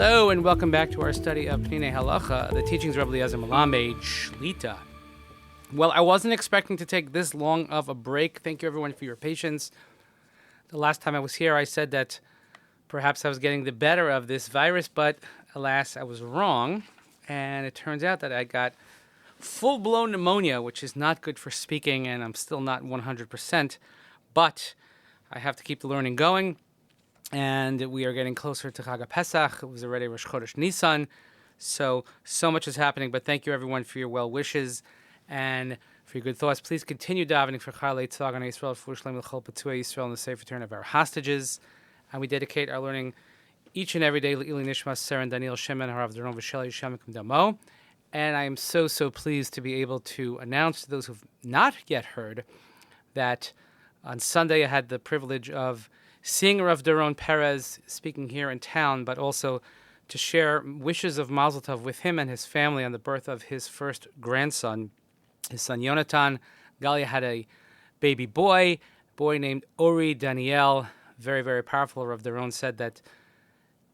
Hello and welcome back to our study of Peninei Halacha, the teachings of Rabbi Eliezer Melamed Shlita. Well, I wasn't expecting to take this long of a break. Thank you everyone for your patience. The last time I was here, I said that perhaps I was getting the better of this virus, but alas, I was wrong. And it turns out that I got full-blown pneumonia, which is not good for speaking, and I'm still not 100%. But I have to keep the learning going. And we are getting closer to Chag Pesach. It was already Rosh Chodesh Nisan. So much is happening. But thank you, everyone, for your well wishes and for your good thoughts. Please continue davening for Chalei Tzag on Yisrael, for Shalem L'chol Petuei Yisrael, and the safe return of our hostages. And we dedicate our learning each and every day to Ili Nishmat, Sarah and Daniel Shemen, Harav Doron V'Sheli Shemikim Damo. And I am so pleased to be able to announce to those who have not yet heard that on Sunday I had the privilege of seeing Rav Doron Perez speaking here in town, but also to share wishes of Mazel Tov with him and his family on the birth of his first grandson, his son Yonatan. Galia had a baby boy named Ori Daniel. Very, very powerful. Rav Doron said that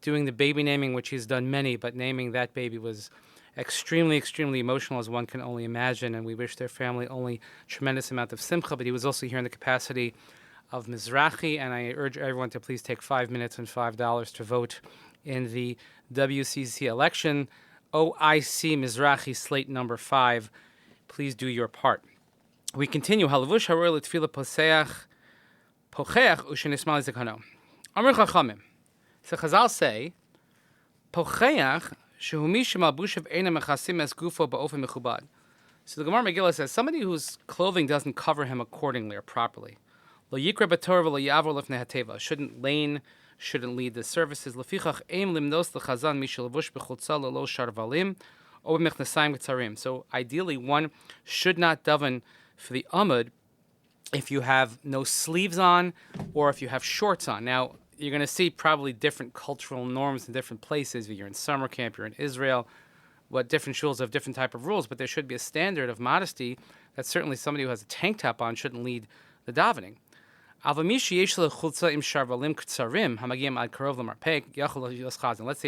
doing the baby naming, which he's done many, but naming that baby was extremely, extremely emotional, as one can only imagine, and we wish their family only tremendous amount of simcha. But he was also here in the capacity of Mizrachi, and I urge everyone to please take 5 minutes and $5 to vote in the WCC election. OIC-MIZRACHI slate number 5. Please do your part. We continue. Halavush haroy l'tefillah pocheach u'shenismal zekano. Amr Chachamim. So Chazal say, pocheach shehu mi shemalbushav eina mechasim es gufo ba'ofen mechubad. So the Gemara Megillah says, somebody whose clothing doesn't cover him accordingly or properly. Lo yikra b'torah v'lo yavor lefnei hateva. Shouldn't lead the services. Lefichach eim limnos lechazan mi shelavush b'chutza lelo sharvalim o b'mechnasayim k'tzarim. So ideally, one should not daven for the amud if you have no sleeves on or if you have shorts on. Now, you're going to see probably different cultural norms in different places. If you're in summer camp, you're in Israel, what different shuls have different type of rules, but there should be a standard of modesty that certainly somebody who has a tank top on shouldn't lead the davening. Let's say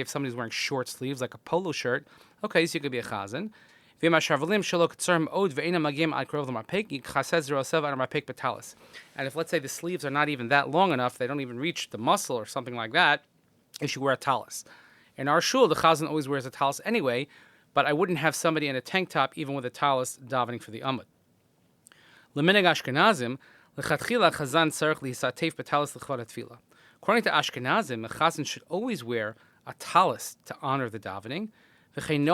if somebody's wearing short sleeves, like a polo shirt, okay, so you could be a chazan. And if, let's say, the sleeves are not even that long enough, they don't even reach the muscle or something like that, you should wear a talis. In our shul, the chazan always wears a talis anyway, but I wouldn't have somebody in a tank top, even with a talis, davening for the amud. L'mineg Ashkenazim, according to Ashkenazim, a chazan should always wear a talis to honor the davening. And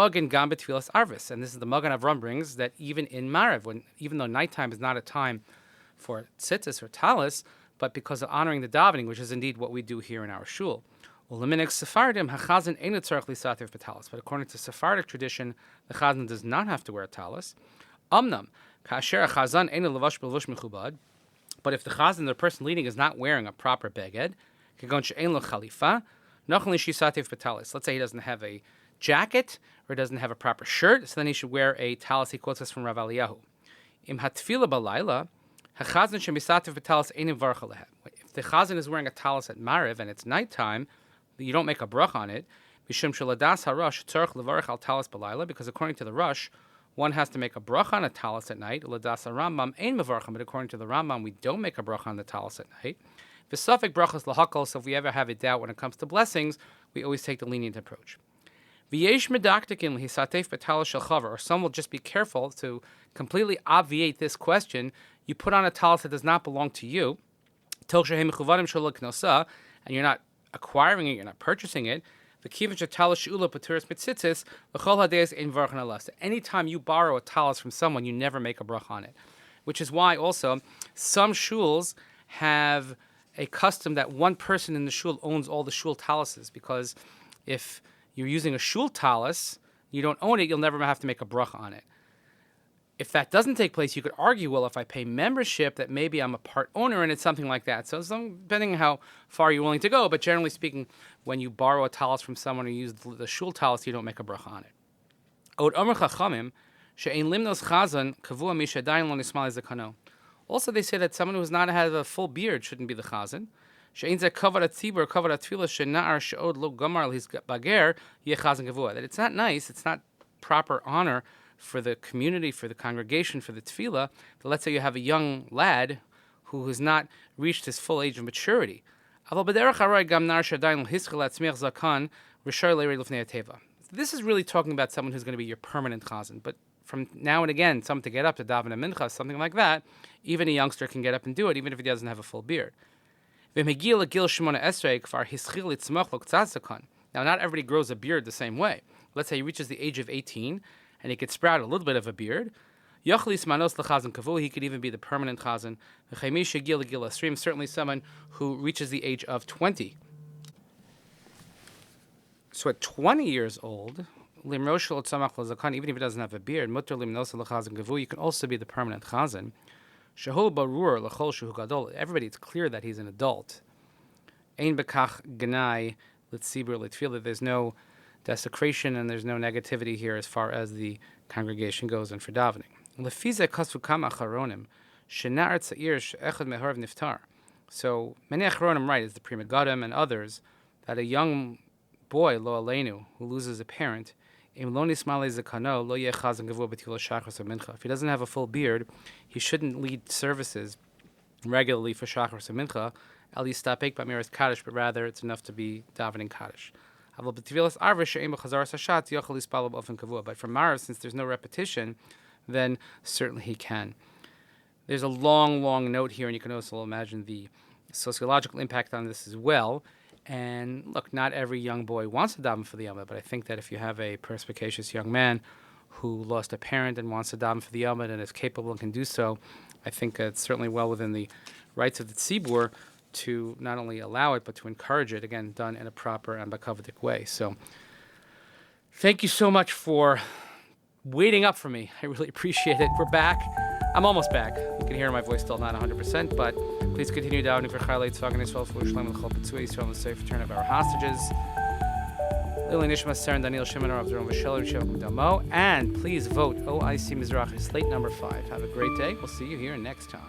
this is the Magen Avram brings that even in Marev, even though nighttime is not a time for tzitzis or talis, but because of honoring the davening, which is indeed what we do here in our shul. But according to Sephardic tradition, the chazan does not have to wear a talis. But if the chazan, the person leading, is not wearing a proper beged, let's say he doesn't have a jacket or doesn't have a proper shirt, so then he should wear a talis. He quotes us from Rav Eliyahu. If the chazan is wearing a talis at Mariv and it's nighttime, you don't make a brach on it, because according to the Rush, one has to make a bracha on a talis at night. Ladas Rambam ein mevarchim, but according to the Rambam, we don't make a bracha on the talis at night. V'safek brachas lahakol. So if we ever have a doubt when it comes to blessings, we always take the lenient approach. V'yesh medaktikin l'hisatef b'talis shel chaver, or some will just be careful to completely obviate this question. You put on a talis that does not belong to you, and you're not acquiring it, you're not purchasing it. Anytime you borrow a talis from someone, you never make a bracha on it. Which is why also some shuls have a custom that one person in the shul owns all the shul talises, because if you're using a shul talis, you don't own it, you'll never have to make a bracha on it. If that doesn't take place, you could argue, well, if I pay membership, that maybe I'm a part owner, and it's something like that. So depending on how far you're willing to go, but generally speaking, when you borrow a talis from someone or use the shul talis, you don't make a bracha on it. Also, they say that someone who has not had a full beard shouldn't be the chazan. That it's not nice, it's not proper honor for the community, for the congregation, for the tefillah, that let's say you have a young lad who has not reached his full age of maturity. This is really talking about someone who's going to be your permanent chazan. But from now and again, someone to get up to daven a mincha, something like that, even a youngster can get up and do it, even if he doesn't have a full beard. Now, not everybody grows a beard the same way. Let's say he reaches the age of 18, and he could sprout a little bit of a beard. He could even be the permanent chazan. Certainly someone who reaches the age of 20. So at 20 years old, even if he doesn't have a beard, you can also be the permanent chazan. Everybody, it's clear that he's an adult. There's no desecration and there's no negativity here as far as the congregation goes and for davening. So many achronim write, as the Pri Megadim and others, that a young boy, lo aleinu, who loses a parent, if he doesn't have a full beard, he shouldn't lead services regularly for Shachar and Mincha, at least stapek b'miras Kaddish, but rather it's enough to be davening Kaddish. But for Marav, since there's no repetition, then certainly he can. There's a long, long note here, and you can also imagine the sociological impact on this as well. And look, not every young boy wants to daven for the Yomad, but I think that if you have a perspicacious young man who lost a parent and wants to daven for the Yomad and is capable and can do so, I think it's certainly well within the rights of the tzibur to not only allow it, but to encourage it, again, done in a proper and bakavadik way. So thank you so much for waiting up for me. I really appreciate it. We're back. I'm almost back. You can hear my voice still not 100%, but please continue davening for Chayalei Tzvagan Yisrael for Shalom and Chol Petzui Yisrael and the safe return of our hostages. Lili Nishmat, Sarah and Daniel Shimon, Rav Zeron Vashelim, Shem Damo, and please vote OIC-MIZRACHI, slate number 5. Have a great day. We'll see you here next time.